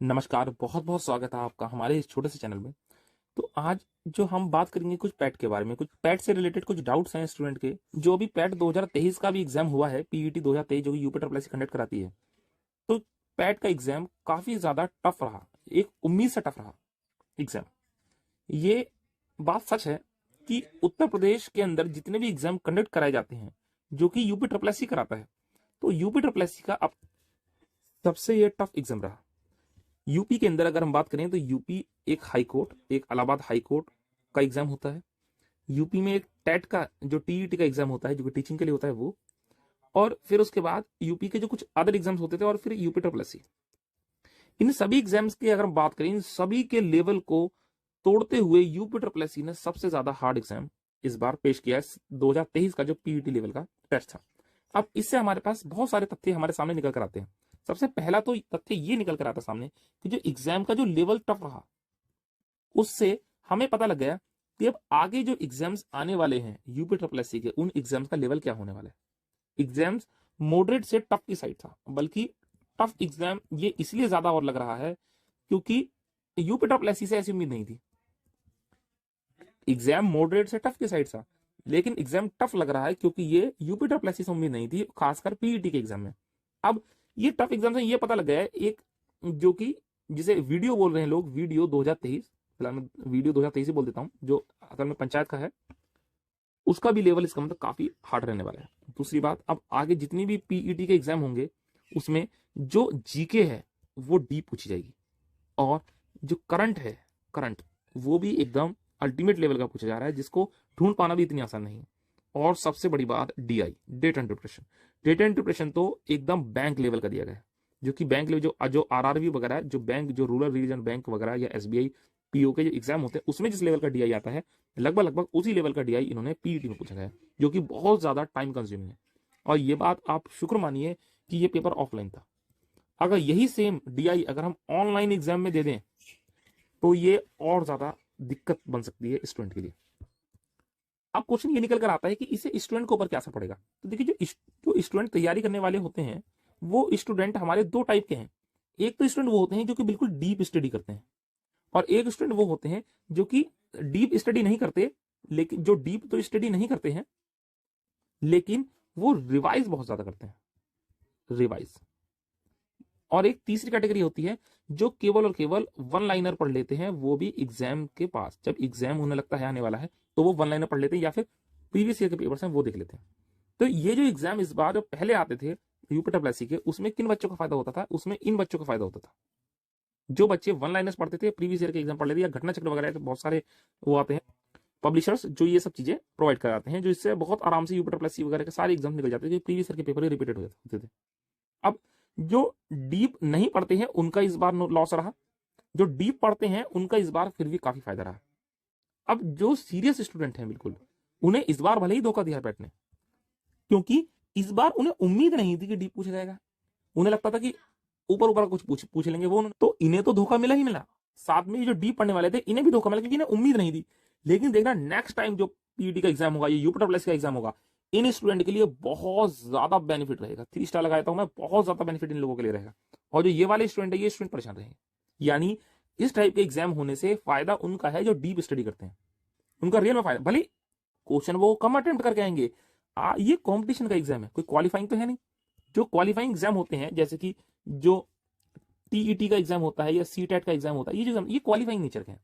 नमस्कार, बहुत बहुत स्वागत है आपका हमारे इस छोटे से चैनल में। तो आज जो हम बात करेंगे कुछ पैट के बारे में, कुछ पैट से रिलेटेड कुछ डाउट्स हैं स्टूडेंट के। जो अभी पैट 2023 का भी एग्जाम हुआ है, पीईटी 2023 जो कि यूपी ट्रिपल एससी कंडक्ट कराती है। तो पैट का एग्जाम काफी ज्यादा टफ रहा, एक उम्मीद से टफ रहा एग्जाम। ये बात सच है कि उत्तर प्रदेश के अंदर जितने भी एग्जाम कंडक्ट कराए जाते हैं जो कि यूपी ट्रिपल एससी कराता है, तो यूपी ट्रिपल एससी का अब सबसे ये टफ एग्जाम रहा। यूपी के अंदर अगर हम बात करें तो यूपी एक हाई कोर्ट, एक इलाहाबाद हाई कोर्ट का एग्जाम होता है। यूपी में एक टेट का जो टीईटी का एग्जाम होता है जो कि टीचिंग के लिए होता है वो। और फिर उसके बाद यूपी के जो कुछ अदर एग्जाम्स होते थे और फिर यूपी ट्रिपल एससी। इन सभी एग्जाम्स की अगर हम बात करें, इन सभी के लेवल को तोड़ते हुए यूपी ट्रिपल एससी ने सबसे ज्यादा हार्ड एग्जाम इस बार पेश किया है। 2023 का जो पीईटी लेवल का टेस्ट था। अब इससे हमारे पास बहुत सारे तथ्य हमारे सामने निकल कर आते हैं। सबसे पहला तो तथ्य ये निकल कर आता सामने कि जो एग्जाम का जो लेवल टफ रहा, उससे हमें पता लग गया कि अब आगे जो एग्जाम्स आने वाले हैं यूपी ट्रिपल एससी के, उन एग्जाम्स का लेवल क्या होने वाला है। एग्जाम्स मॉडरेट से टफ की साइड था, बल्कि टफ एग्जाम ये इसलिए ज्यादा और लग रहा है क्योंकि यूपी ट्रिपल एससी से ऐसी उम्मीद नहीं थी। एग्जाम मॉडरेट से टफ की साइड था, लेकिन एग्जाम टफ लग रहा है क्योंकि ये यूपी ट्रिपल एससी से उम्मीद नहीं थी, खासकर पीईटी के एग्जाम में। अब ये टफ एग्जाम से ये पता लग गया है एक, जो कि जिसे वीडियो बोल रहे हैं लोग, वीडियो 2023, फिलहाल मैं वीडियो 2023 ही बोल देता हूं, जो असल में पंचायत का है, उसका भी लेवल इसका मतलब काफी हार्ड रहने वाला है। दूसरी बात, अब आगे जितनी भी पीईटी के एग्जाम होंगे उसमें जो जीके है वो डीप पूछी जाएगी, और जो करंट है, करंट वो भी एकदम अल्टीमेट लेवल का पूछा जा रहा है, जिसको ढूंढ पाना भी इतनी आसान नहीं है। और सबसे बड़ी बात, DI, data interpretation. Data interpretation तो एकदम बैंक लेवल का दिया गया है, जो कि बैंक लेवल, जो जो आरआरबी वगैरह है, जो बैंक, जो रूरल रीजन बैंक वगैरह या एसबीआई पीओ के जो एग्जाम होते हैं उसमें जिस लेवल का डीआई आता है, लगभग लगभग उसी लेवल का डीआई इन्होंने पीईटी में पूछा गया है, जो कि बहुत ज्यादा टाइम कंज्यूमिंग है। और ये बात आप शुक्र मानिए कि ये पेपर ऑफलाइन था। अगर यही सेम डीआई अगर हम ऑनलाइन एग्जाम में दे दें तो ये और ज्यादा दिक्कत बन सकती है स्टूडेंट के लिए। अब क्वेश्चन ये निकल कर आता है कि इससे स्टूडेंट के ऊपर क्या असर पड़ेगा। तो देखिए, जो स्टूडेंट तैयारी करने वाले होते हैं वो स्टूडेंट हमारे दो टाइप के हैं। एक तो स्टूडेंट वो होते हैं जो कि बिल्कुल डीप स्टडी करते हैं, और एक स्टूडेंट वो होते हैं जो कि डीप स्टडी नहीं करते, लेकिन जो डीप तो स्टडी नहीं करते हैं लेकिन वो रिवाइज बहुत ज्यादा करते हैं, रिवाइज। और एक तीसरी कैटेगरी होती है जो केवल और केवल वन लाइनर पढ़ लेते हैं, वो भी एग्जाम के पास, जब एग्जाम होने लगता है आने वाला है तो वो वन लाइनर पढ़ लेते हैं या फिर प्रीवियस ईयर के पेपर्स हैं वो देख लेते हैं। तो ये जो एग्जाम इस बार जो पहले आते थे यूपी ट्रिपल एससी के, उसमें किन बच्चों का फायदा होता था? उसमें इन बच्चों का फायदा होता था जो बच्चे वन लाइनर्स पढ़ते थे, प्रीवियस ईयर के एग्जाम पढ़ लेते, या घटना चक्र वगैरह के बहुत सारे वो आते हैं पब्लिशर्स जो ये सब चीजें प्रोवाइड कराते हैं, जो इससे बहुत आराम से यूपी ट्रिपल एससी वगैरह के सारे एग्जाम निकल जाते थे, प्रीवियस ईयर के पेपर ही रिपीटेड होते थे। अब जो डीप नहीं पढ़ते हैं उनका इस बार लॉस रहा, जो डीप पढ़ते हैं उनका इस बार फिर भी काफी फायदा रहा। अब जो सीरियस स्टूडेंट हैं बिल्कुल, उन्हें इस बार भले ही धोखा दिया पैट ने, क्योंकि इस बार उन्हें उम्मीद नहीं थी कि डीप पूछा जाएगा। उन्हें लगता था कि ऊपर ऊपर कुछ पूछ लेंगे वो, तो इन्हें तो धोखा मिला ही मिला। साथ में जो डीप पढ़ने वाले थे इन्हें भी धोखा मिला, क्योंकि इन्हें उम्मीद नहीं थी। लेकिन देखना नेक्स्ट टाइम जो पीईटी का एग्जाम होगा, ये यूपी ट्रिपल एससी का एग्जाम होगा, इन स्टूडेंट के लिए बहुत ज्यादा बेनिफिट रहेगा। 3 स्टार लगाता हूं मैं, बहुत ज्यादा बेनिफिट इन लोगों के लिए रहेगा। और जो ये वाले स्टूडेंट है, ये स्टूडेंट परेशान रहेंगे। यानी इस टाइप के एग्जाम होने से फायदा उनका है जो डीप स्टडी करते हैं, उनका रियल में फायदा। भले क्वेश्चन वो कम अटेम्प्ट करके आएंगे, ये कॉम्पिटिशन का एग्जाम है, कोई क्वालिफाइंग तो है नहीं। जो क्वालिफाइंग एग्जाम होते हैं, जैसे कि जो टीईटी का एग्जाम होता है या सीटेट का एग्जाम होता है, ये जो ये क्वालिफाइंग नेचर के हैं।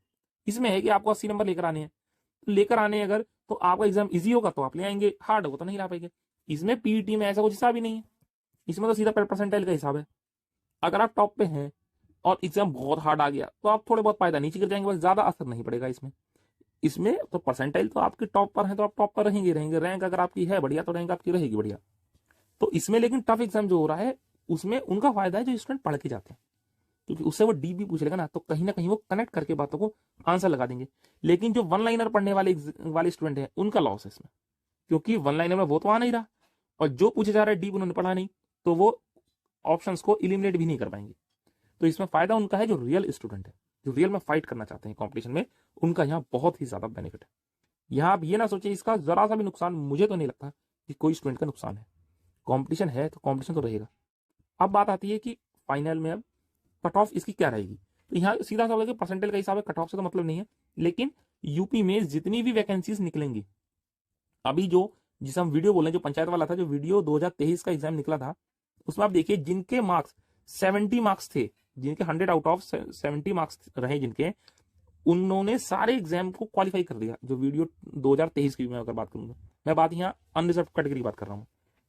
इसमें है कि आपको 80 नंबर लेकर आने हैं, लेकर आने अगर तो आपका एग्जाम इजी होगा तो आप ले आएंगे, हार्ड होगा तो नहीं ला पाएंगे। इसमें पीईटी में ऐसा कुछ हिसाब ही नहीं है, इसमें तो सीधा परसेंटाइल का हिसाब है। अगर आप टॉप पे हैं और एग्जाम बहुत हार्ड आ गया तो आप थोड़े बहुत फायदा नीचे गिर जाएंगे, बस ज्यादा असर नहीं पड़ेगा इसमें। इसमें तो परसेंटाइल तो आपके टॉप पर है तो आप टॉप पर रहेंगे रहेंगे, रैंक अगर आपकी है बढ़िया तो रैंक आपकी रहेगी बढ़िया। तो इसमें लेकिन टफ एग्जाम जो हो रहा है उसमें उनका फायदा है जो स्टूडेंट पढ़ के जाते हैं, क्योंकि उससे वो डीप भी पूछ लेगा ना, तो कहीं ना कहीं वो कनेक्ट करके बातों को आंसर लगा देंगे। लेकिन जो वन लाइनर पढ़ने वाले स्टूडेंट हैं उनका लॉस है इसमें, क्योंकि वन लाइनर में वो तो आ नहीं रहा, और जो पूछा जा रहा है डीप उन्होंने पढ़ा नहीं, तो वो ऑप्शंस को इलिमिनेट भी नहीं कर पाएंगे। तो इसमें फायदा उनका है जो रियल स्टूडेंट है, जो रियल में फाइट करना चाहते हैं कॉम्पिटिशन में, उनका यहाँ बहुत ही ज्यादा बेनिफिट है। यहाँ आप ये ना सोचिए इसका जरा सा भी नुकसान, मुझे तो नहीं लगता कि कोई स्टूडेंट का नुकसान है। कॉम्पिटिशन है तो कॉम्पिटिशन तो रहेगा। अब बात आती है कि फाइनल में अब कट ऑफ इसकी क्या रहेगी। तो यहाँ सीधा सा परसेंटेज का हिसाब है, कट ऑफ से तो मतलब नहीं है। लेकिन यूपी में जितनी भी वैकेंसीज निकलेंगी, अभी जो जिसे हम वीडियो बोल रहे हैं, जो पंचायत वाला था, जो वीडियो 2023 का एग्जाम निकला था, उसमें आप देखिए जिनके मार्क्स 70 मार्क्स थे, जिनके 100 आउट ऑफ 70 मार्क्स रहे जिनके, उन्होंने सारे एग्जाम को क्वालिफाई कर दिया। जो वीडियो 2023 की मैं अगर बात करूंगा, मैं बात यहाँ अनरिजर्व कैटेगरी की बात कर रहा हूँ।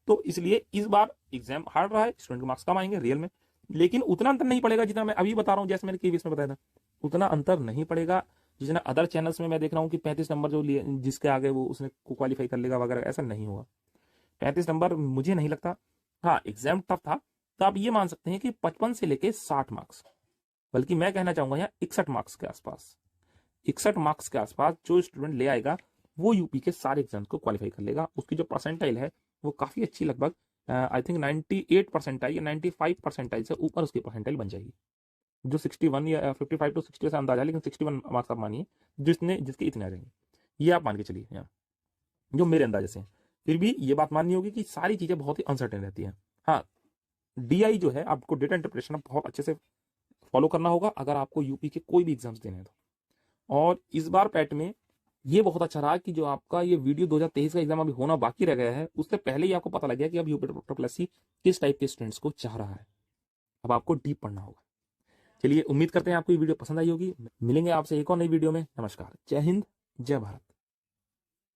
तो इसलिए इस बार एग्जाम हार्ड रहा है, स्टूडेंट के मार्क्स कम आएंगे रियल में, लेकिन उतना अंतर नहीं पड़ेगा जितना मैं अभी बता रहा हूँ, जैसे मैंने केवीएस में बताया था, उतना अंतर नहीं पड़ेगा जितना अदर चैनल्स में मैं देख रहा हूँ कि 35 नंबर जो लिए जिसके आगे वो उसने क्वालिफाई कर लेगा वगैरह, ऐसा नहीं होगा। 35 नंबर मुझे नहीं लगता। हाँ, एग्जाम टफ था, तो आप ये मान सकते हैं कि 55 से लेके 60 मार्क्स, बल्कि मैं कहना चाहूंगा यहाँ 61 मार्क्स के आसपास, 61 मार्क्स के आसपास जो स्टूडेंट ले आएगा वो यूपी के सारे एग्जाम्स को क्वालिफाई कर लेगा। उसकी जो परसेंटाइल है वो काफी अच्छी, लगभग आई थिंक 98 परसेंटाइल या 95 परसेंटाइल से ऊपर उसकी परसेंटाइल बन जाएगी। जो 61 या 55 टू 60 से अंदाजा है, लेकिन 61 मार्क्स आप मानिए जिसके इतने आ जाएंगे, ये आप मान के चलिए यहाँ, जो मेरे अंदाजे से है। फिर भी ये बात माननी होगी कि सारी चीजें बहुत ही अनसर्टेन रहती है। हाँ, डीआई जो है, आपको डेटा इंटरप्रिटेशन बहुत अच्छे से फॉलो करना होगा अगर आपको यूपी के कोई भी एग्जाम्स देने हैं तो। और इस बार पैट में ये बहुत अच्छा रहा कि जो आपका ये वीडियो 2023 का एग्जाम अभी होना बाकी रह गया है, उससे पहले ही आपको पता लग गया कि अब यूपी ट्रिपल एससी किस टाइप के स्टूडेंट्स को चाह रहा है। अब आपको डीप पढ़ना होगा। चलिए, उम्मीद करते हैं आपको ये वीडियो पसंद आई होगी। मिलेंगे आपसे एक और नई वीडियो में। नमस्कार, जय हिंद, जय भारत।